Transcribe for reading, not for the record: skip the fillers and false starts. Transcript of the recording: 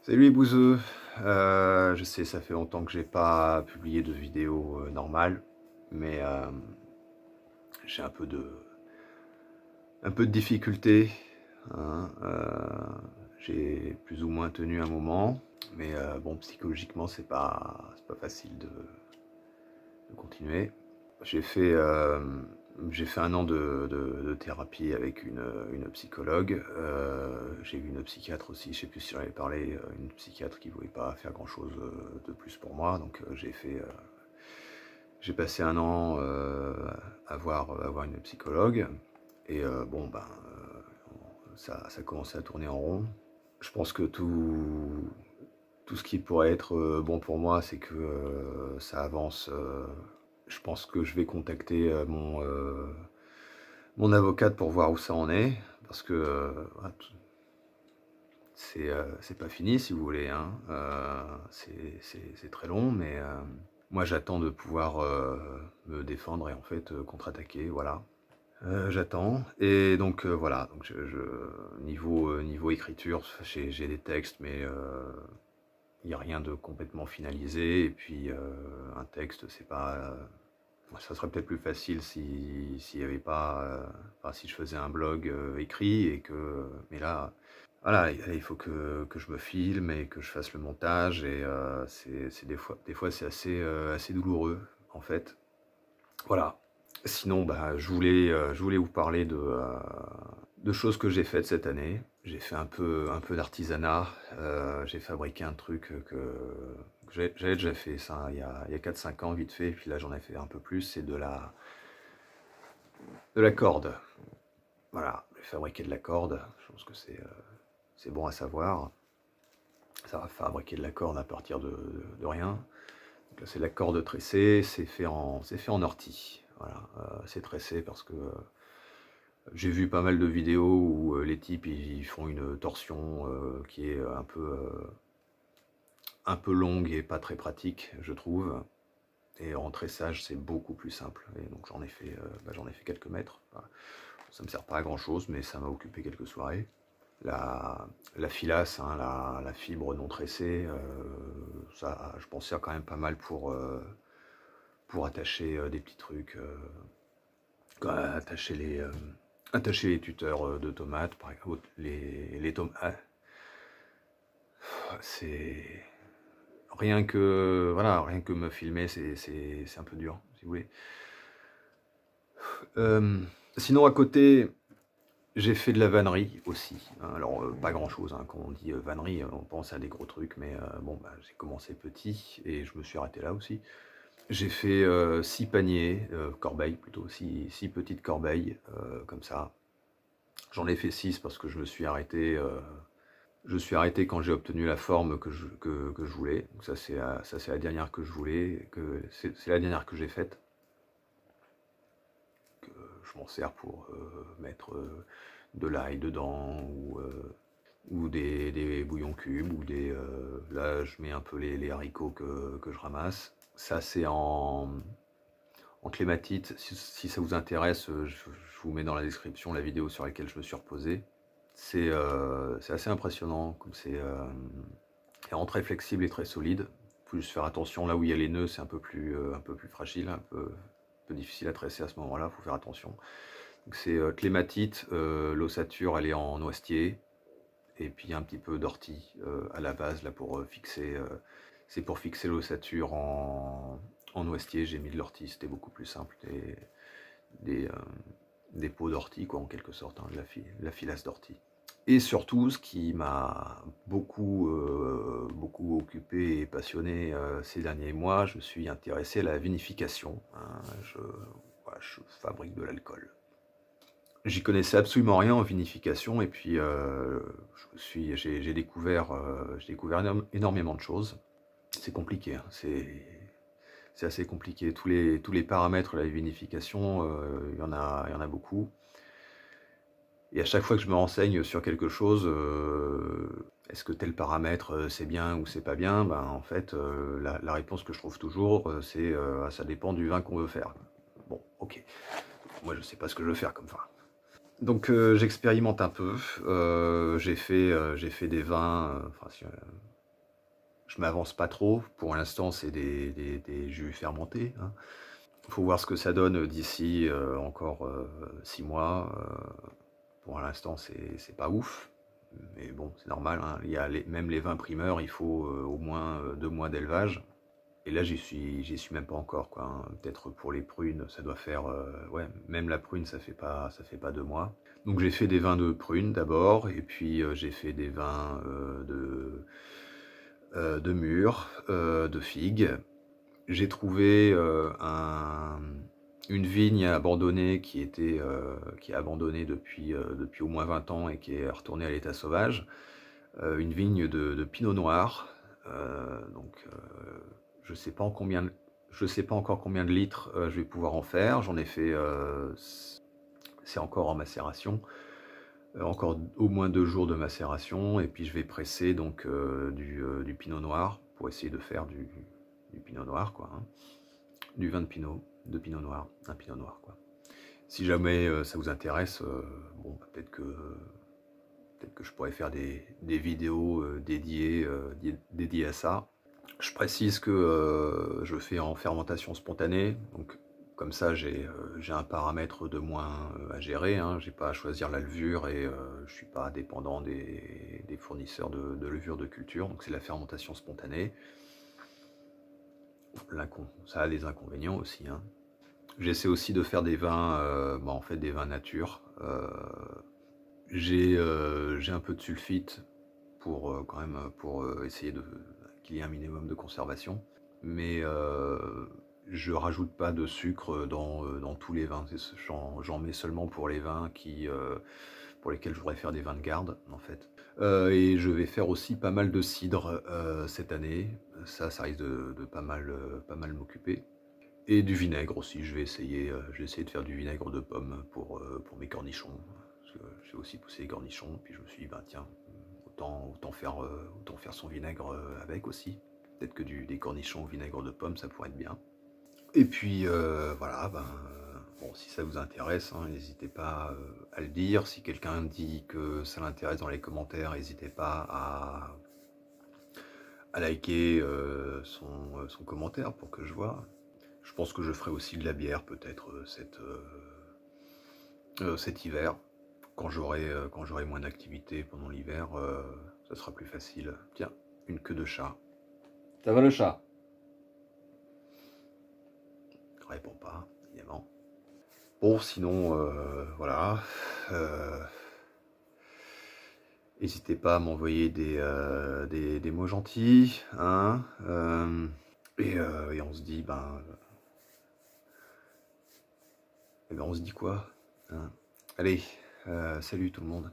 Salut les bouseux, je sais ça fait longtemps que j'ai pas publié de vidéo normale, mais j'ai un peu de difficulté, hein, j'ai plus ou moins tenu un moment, mais bon psychologiquement c'est pas facile de continuer. J'ai fait, j'ai fait un an de thérapie avec une psychologue. J'ai eu une psychiatre aussi, je sais plus si j'en avais parlé, une psychiatre qui ne voulait pas faire grand chose de plus pour moi. Donc j'ai passé un an à voir une psychologue. Et bon, ben, ça commençait à tourner en rond. Je pense que tout ce qui pourrait être bon pour moi, c'est que ça avance. Je pense que je vais contacter mon avocate pour voir où ça en est, parce que c'est pas fini si vous voulez, hein. C'est très long, mais moi j'attends de pouvoir me défendre et en fait contre-attaquer, voilà. J'attends, et donc voilà, donc niveau écriture, j'ai des textes, mais il n'y a rien de complètement finalisé, et puis un texte, c'est pas... ça serait peut-être plus facile s'il y avait pas... enfin, si je faisais un blog écrit, et que... mais là, voilà, il faut que je me filme et que je fasse le montage, et c'est des fois c'est assez douloureux, en fait. Voilà. Sinon, bah, je voulais vous parler de choses que j'ai faites cette année. J'ai fait un peu d'artisanat. J'ai fabriqué un truc que j'avais déjà fait ça il y a 4-5 ans, vite fait. Et puis là, j'en ai fait un peu plus. C'est de la corde. Voilà, j'ai fabriqué de la corde. Je pense que c'est bon à savoir. Ça va fabriquer de la corde à partir de rien. Donc là, c'est de la corde tressée. C'est fait en ortie. Voilà, c'est tressé parce que j'ai vu pas mal de vidéos où les types ils font une torsion qui est un peu longue et pas très pratique, je trouve. Et en tressage, c'est beaucoup plus simple. Et donc j'en ai fait quelques mètres. Voilà. Ça me sert pas à grand chose, mais ça m'a occupé quelques soirées. La filasse, hein, la fibre non tressée, ça, je pense, sert quand même pas mal pour attacher des petits trucs, attacher attacher les tuteurs de tomates, par exemple, les tomates. C'est rien que me filmer, c'est un peu dur, si vous voulez. Euh, Sinon, à côté, j'ai fait de la vannerie aussi. Alors, pas grand chose, hein. Quand on dit vannerie, on pense à des gros trucs, mais bon, bah, j'ai commencé petit et je me suis arrêté là aussi. J'ai fait 6 paniers, corbeilles plutôt, 6 petites corbeilles, comme ça. J'en ai fait 6 parce que je suis arrêté quand j'ai obtenu la forme que je voulais. Donc ça c'est la dernière que je voulais, c'est la dernière que j'ai faite. Que je m'en sers pour mettre de l'ail dedans, ou des bouillons cubes, ou là je mets un peu les haricots que je ramasse. Ça c'est en clématite. Si ça vous intéresse, je vous mets dans la description la vidéo sur laquelle je me suis reposé. C'est assez impressionnant, comme c'est vraiment très flexible et très solide. Il faut juste faire attention, là où il y a les nœuds, c'est un peu plus fragile, un peu difficile à tresser à ce moment-là, il faut faire attention. C'est clématite, l'ossature elle est en noisetier, et puis il y a un petit peu d'ortie à la base, là pour fixer, c'est pour fixer l'ossature en noisetier. J'ai mis de l'ortie, c'était beaucoup plus simple, des, euh, des pots d'ortie, quoi, en quelque sorte, hein, de la filasse d'ortie. Et surtout, ce qui m'a beaucoup occupé et passionné ces derniers mois, je me suis intéressé à la vinification, hein. Voilà, je fabrique de l'alcool. J'y connaissais absolument rien en vinification, et puis j'ai découvert énormément de choses. C'est compliqué, hein, c'est assez compliqué. Tous les paramètres de la vinification, il y en a beaucoup. Et à chaque fois que je me renseigne sur quelque chose, est-ce que tel paramètre c'est bien ou c'est pas bien, ben, en fait, la réponse que je trouve toujours, c'est ça dépend du vin qu'on veut faire. Bon, ok. Moi, je sais pas ce que je veux faire comme vin. Donc j'expérimente un peu. J'ai fait des vins. Enfin, si, je m'avance pas trop. Pour l'instant, c'est des jus fermentés, hein. Faut voir ce que ça donne d'ici encore 6 mois. Pour l'instant, c'est pas ouf. Mais bon, c'est normal, hein. Il y a même les vins primeurs, il faut au moins 2 mois d'élevage. Et là, j'y suis même pas encore, quoi, hein. Peut-être pour les prunes, ça doit faire, ouais, même la prune, ça fait pas 2 mois. Donc j'ai fait des vins de prune d'abord, et puis j'ai fait des vins de mûres, de figues. J'ai trouvé une vigne abandonnée qui est abandonnée depuis au moins 20 ans et qui est retournée à l'état sauvage. Une vigne de pinot noir. Donc je sais pas en combien, je sais pas encore combien de litres je vais pouvoir en faire. J'en ai fait, c'est encore en macération. Encore au moins 2 jours de macération, et puis je vais presser donc du pinot noir pour essayer de faire du pinot noir, quoi, hein. Du vin de pinot noir, un pinot noir, quoi. Si jamais ça vous intéresse, bon, peut-être que je pourrais faire des vidéos dédiées à ça. Je précise que je fais en fermentation spontanée, donc comme ça j'ai un paramètre de moins à gérer, hein. J'ai pas à choisir la levure et je suis pas dépendant des fournisseurs de levure de culture, donc c'est la fermentation spontanée. Ça a des inconvénients aussi, hein. J'essaie aussi de faire des vins, en fait des vins nature. J'ai un peu de sulfite pour quand même pour essayer qu'il y ait un minimum de conservation, mais je rajoute pas de sucre dans tous les vins. J'en mets seulement pour les vins pour lesquels je voudrais faire des vins de garde, en fait. Et je vais faire aussi pas mal de cidre cette année. Ça risque de pas mal m'occuper. Et du vinaigre aussi. Je vais essayer de faire du vinaigre de pomme pour mes cornichons. Parce que j'ai aussi poussé les cornichons. Puis je me suis dit, bah tiens, autant faire son vinaigre avec aussi. Peut-être que des cornichons au vinaigre de pomme, ça pourrait être bien. Et puis voilà, bon, si ça vous intéresse, hein, n'hésitez pas à le dire. Si quelqu'un dit que ça l'intéresse dans les commentaires, n'hésitez pas à liker son commentaire pour que je vois. Je pense que je ferai aussi de la bière peut-être cet hiver. Quand j'aurai moins d'activité pendant l'hiver, ça sera plus facile. Tiens, une queue de chat. Ça va le chat? Répond pas, évidemment. Bon, sinon, voilà. N'hésitez pas à m'envoyer des mots gentils, hein. Et on se dit, on se dit quoi, hein. Allez, salut tout le monde.